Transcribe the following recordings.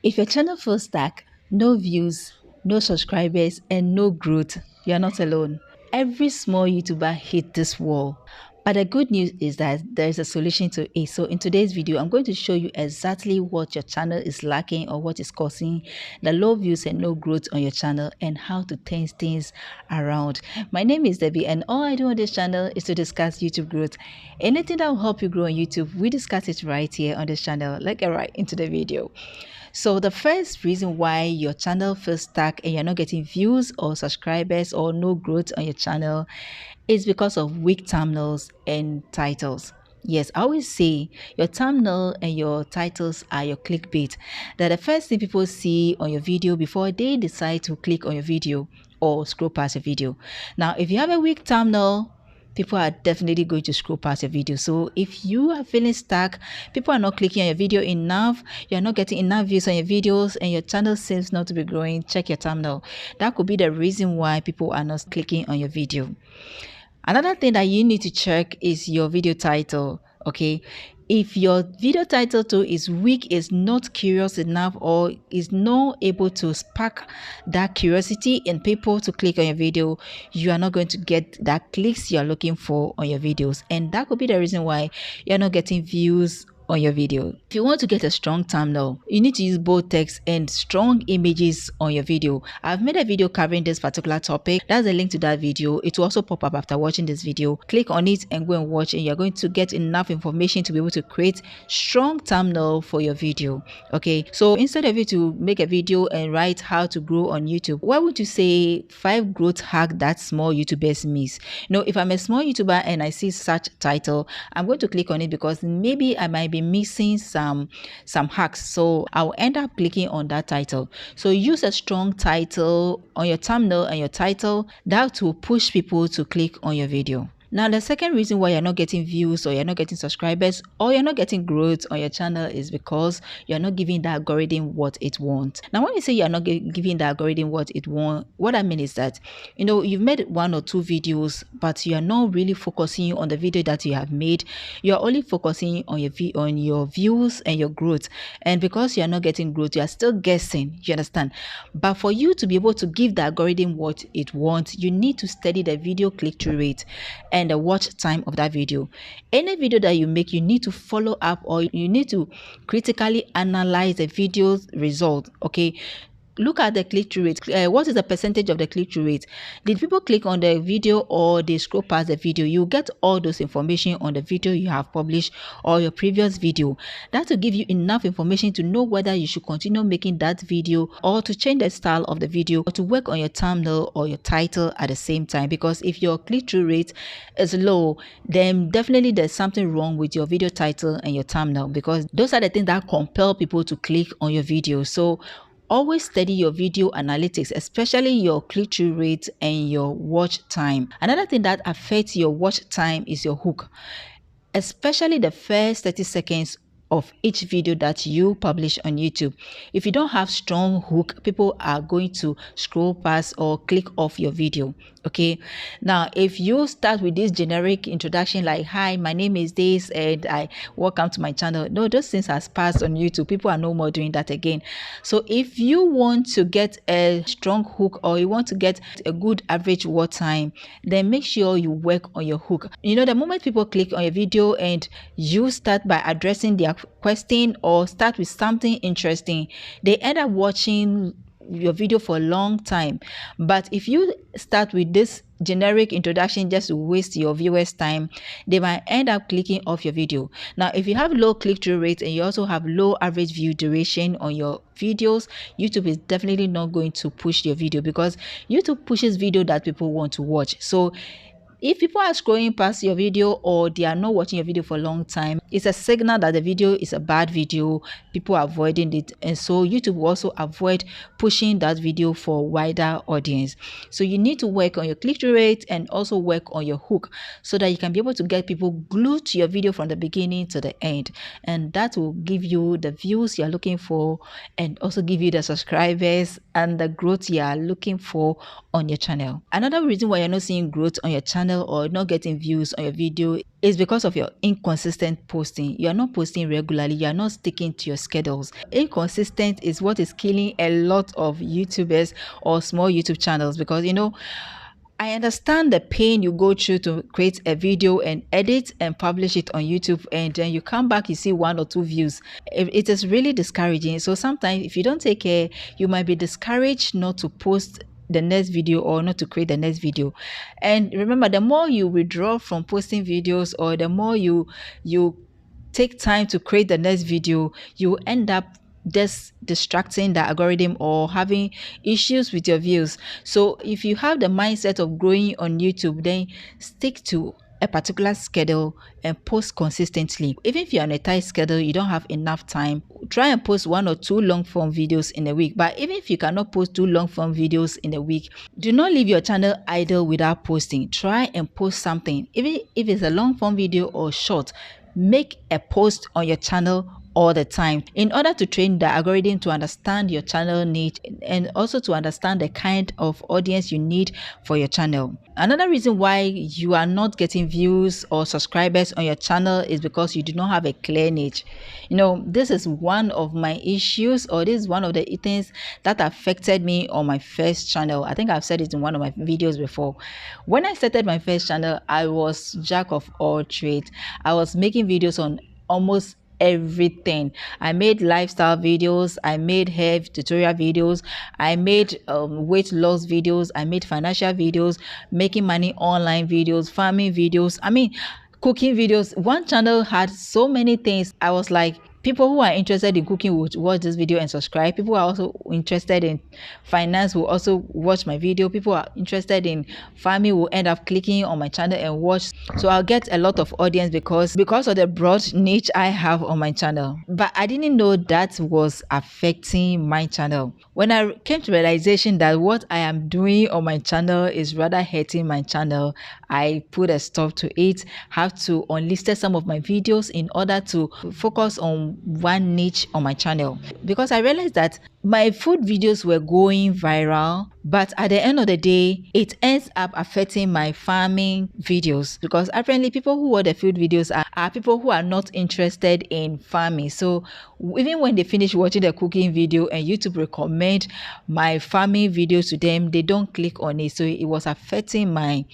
If your channel feels stuck, no views, no subscribers, and no growth, you're not alone. Every small YouTuber hit this wall. But the good news is that there is a solution to it. So in today's video, I'm going to show you exactly what your channel is lacking or what is causing the low views and no growth on your channel and how to turn things around. My name is Debbie and all I do on this channel is to discuss YouTube growth. Anything that will help you grow on YouTube, we discuss it right here on this channel. Let's get right into the video. So the first reason why your channel feels stuck and you're not getting views or subscribers or no growth on your channel is because of weak thumbnails and titles. Yes, I always say your thumbnail and your titles are your clickbait. They're the first thing people see on your video before they decide to click on your video or scroll past your video. Now, if you have a weak thumbnail, people are definitely going to scroll past your video. So if you are feeling stuck, people are not clicking on your video enough, you're not getting enough views on your videos, and your channel seems not to be growing, check your thumbnail. That could be the reason why people are not clicking on your video. Another thing that you need to check is your video title. Okay, if your video title too is weak, is not curious enough, or is not able to spark that curiosity in people to click on your video, you are not going to get that clicks you're looking for on your videos, and that could be the reason why you're not getting views on your video. If you want to get a strong thumbnail, you need to use bold text and strong images on your video. I've made a video covering this particular topic. That's a link to that video. It will also pop up after watching this video. Click on it and go and watch, and you're going to get enough information to be able to create strong thumbnail for your video. Okay, so instead of you to make a video and write how to grow on YouTube, why would you say 5 growth hack that small YouTubers miss? If I'm a small YouTuber and I see such title, I'm going to click on it because maybe I might be missing some hacks, so I'll end up clicking on that title. So use a strong title on your thumbnail and your title that will push people to click on your video. Now, the second reason why you're not getting views or you're not getting subscribers or you're not getting growth on your channel is because you're not giving the algorithm what it wants. Now, when you say you're not giving the algorithm what it wants, what I mean is that, you've made 1 or 2 videos, but you are not really focusing on the video that you have made. You're only focusing on your views and your growth. And because you're not getting growth, you are still guessing, you understand? But for you to be able to give the algorithm what it wants, you need to study the video click-through rate and the watch time of that video. Any video that you make, you need to follow up, or you need to critically analyze the video's result. Okay, look at the click-through rate. What is the percentage of the click-through rate? Did people click on the video or they scroll past the video? You get all those information on the video you have published or your previous video. That will give you enough information to know whether you should continue making that video or to change the style of the video or to work on your thumbnail or your title at the same time. Because if your click-through rate is low, then definitely there's something wrong with your video title and your thumbnail, because those are the things that compel people to click on your video. So always study your video analytics, especially your click-through rate and your watch time. Another thing that affects your watch time is your hook, especially the first 30 seconds of each video that you publish on YouTube. If you don't have strong hook, people are going to scroll past or click off your video. Okay, now if you start with this generic introduction like, hi, my name is this and I welcome to my channel, no, those things has passed on YouTube. People are no more doing that again. So if you want to get a strong hook or you want to get a good average watch time, then make sure you work on your hook. The moment people click on your video and you start by addressing their question or start with something interesting, they end up watching your video for a long time. But if you start with this generic introduction just to waste your viewers time, they might end up clicking off your video. Now, if you have low click-through rate and you also have low average view duration on your videos, YouTube is definitely not going to push your video, because YouTube pushes video that people want to watch. So if people are scrolling past your video or they are not watching your video for a long time, it's a signal that the video is a bad video. People are avoiding it, and so YouTube will also avoid pushing that video for a wider audience. So you need to work on your click-through rate and also work on your hook so that you can be able to get people glued to your video from the beginning to the end, and that will give you the views you're looking for and also give you the subscribers and the growth you are looking for on your channel. Another reason why you're not seeing growth on your channel channel or not getting views on your video is because of your inconsistent posting. You are not posting regularly. You are not sticking to your schedules. Inconsistent is what is killing a lot of YouTubers or small YouTube channels, because I understand the pain you go through to create a video and edit and publish it on YouTube, and then you come back, you see 1 or 2 views. It is really discouraging. So sometimes if you don't take care, you might be discouraged not to post the next video or not to create the next video. And remember, the more you withdraw from posting videos, or the more you take time to create the next video, you end up just distracting the algorithm or having issues with your views. So if you have the mindset of growing on YouTube, then stick to a particular schedule and post consistently. Even if you're on a tight schedule, you don't have enough time, try and post 1 or 2 long form videos in a week. But even if you cannot post 2 long form videos in a week, do not leave your channel idle without posting. Try and post something, even if it's a long form video or short. Make a post on your channel all the time, in order to train the algorithm to understand your channel needs, and also to understand the kind of audience you need for your channel. Another reason why you are not getting views or subscribers on your channel is because you do not have a clear niche. This is one of my issues, or this is one of the things that affected me on my first channel. I think I've said it in one of my videos before. When I started my first channel, I was jack of all trades. I was making videos on almost everything. I made lifestyle videos, I made hair tutorial videos, I made weight loss videos, I made financial videos, making money online videos, farming videos, cooking videos. One channel had so many things. I was like, people who are interested in cooking will watch this video and subscribe. People who are also interested in finance will also watch my video. People who are interested in farming will end up clicking on my channel and watch. So I'll get a lot of audience because of the broad niche I have on my channel. But I didn't know that was affecting my channel. When I came to realization that what I am doing on my channel is rather hurting my channel, I put a stop to it. Have to unlisted some of my videos in order to focus on one niche on my channel, because I realized that my food videos were going viral, but at the end of the day, it ends up affecting my farming videos, because apparently people who watch the food videos are people who are not interested in farming. So even when they finish watching the cooking video and YouTube recommend my farming videos to them, they don't click on it. So it was affecting my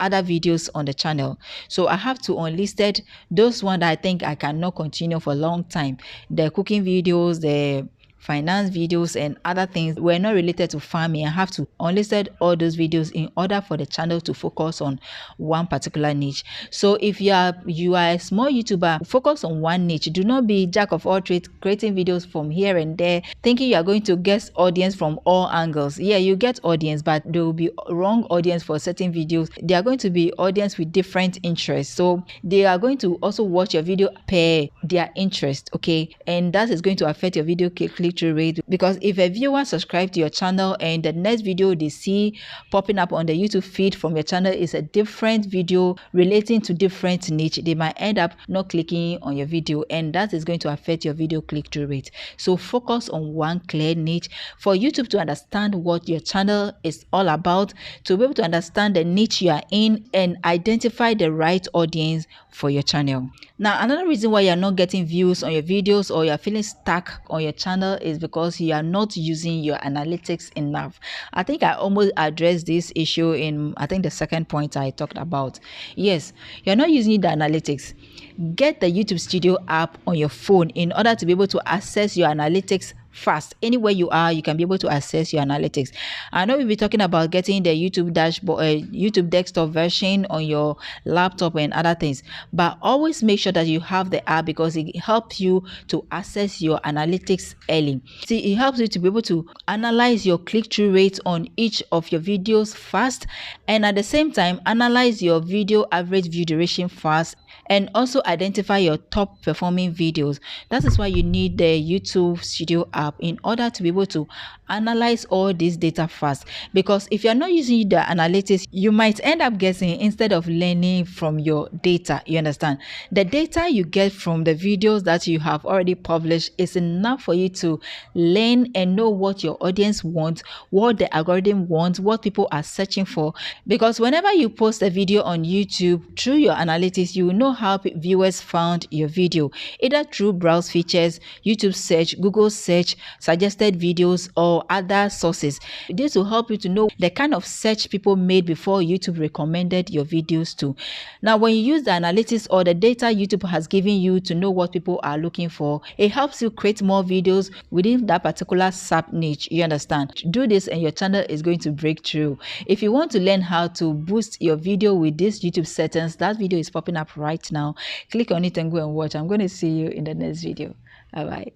other videos on the channel. So I have to unlisted those ones that I think I cannot continue for a long time. The cooking videos, the finance videos and other things were not related to farming. I have to unlisted all those videos in order for the channel to focus on one particular niche. So if you are a small YouTuber, focus on one niche. Do not be jack of all trades, creating videos from here and there, thinking you are going to get audience from all angles. Yeah, you get audience, but there will be wrong audience for certain videos. They are going to be audience with different interests. So they are going to also watch your video per their interest, okay? And that is going to affect your video click-through rate, because if a viewer subscribe to your channel and the next video they see popping up on the YouTube feed from your channel is a different video relating to different niche, they might end up not clicking on your video, and that is going to affect your video click-through rate. So focus on one clear niche for YouTube to understand what your channel is all about, to be able to understand the niche you are in and identify the right audience for your channel. Now, another reason why you're not getting views on your videos or you're feeling stuck on your channel is because you are not using your analytics enough. I think I almost addressed this issue in, I think, the second point I talked about. Yes, you're not using the analytics. Get the YouTube Studio app on your phone in order to be able to access your analytics fast. Anywhere you are, you can be able to access your analytics. I know we'll be talking about getting the YouTube dashboard, YouTube desktop version on your laptop and other things, but always make sure that you have the app, because it helps you to access your analytics early. See, it helps you to be able to analyze your click-through rate on each of your videos fast, and at the same time analyze your video average view duration fast, and also identify your top performing videos. That is why you need the YouTube Studio app in order to be able to analyze all this data fast. Because if you're not using the analytics, you might end up guessing instead of learning from your data. You understand? The data you get from the videos that you have already published is enough for you to learn and know what your audience wants, what the algorithm wants, what people are searching for. Because whenever you post a video on YouTube, through your analytics, you will know how viewers found your video, either through browse features, YouTube search, Google search, suggested videos, or other sources. This will help you to know the kind of search people made before YouTube recommended your videos to. Now, when you use the analytics or the data YouTube has given you to know what people are looking for, it helps you create more videos within that particular sub niche. You understand? Do this and your channel is going to break through. If you want to learn how to boost your video with these YouTube settings, that video is popping up right now. Click on it and go and watch. I'm going to see you in the next video. Bye bye.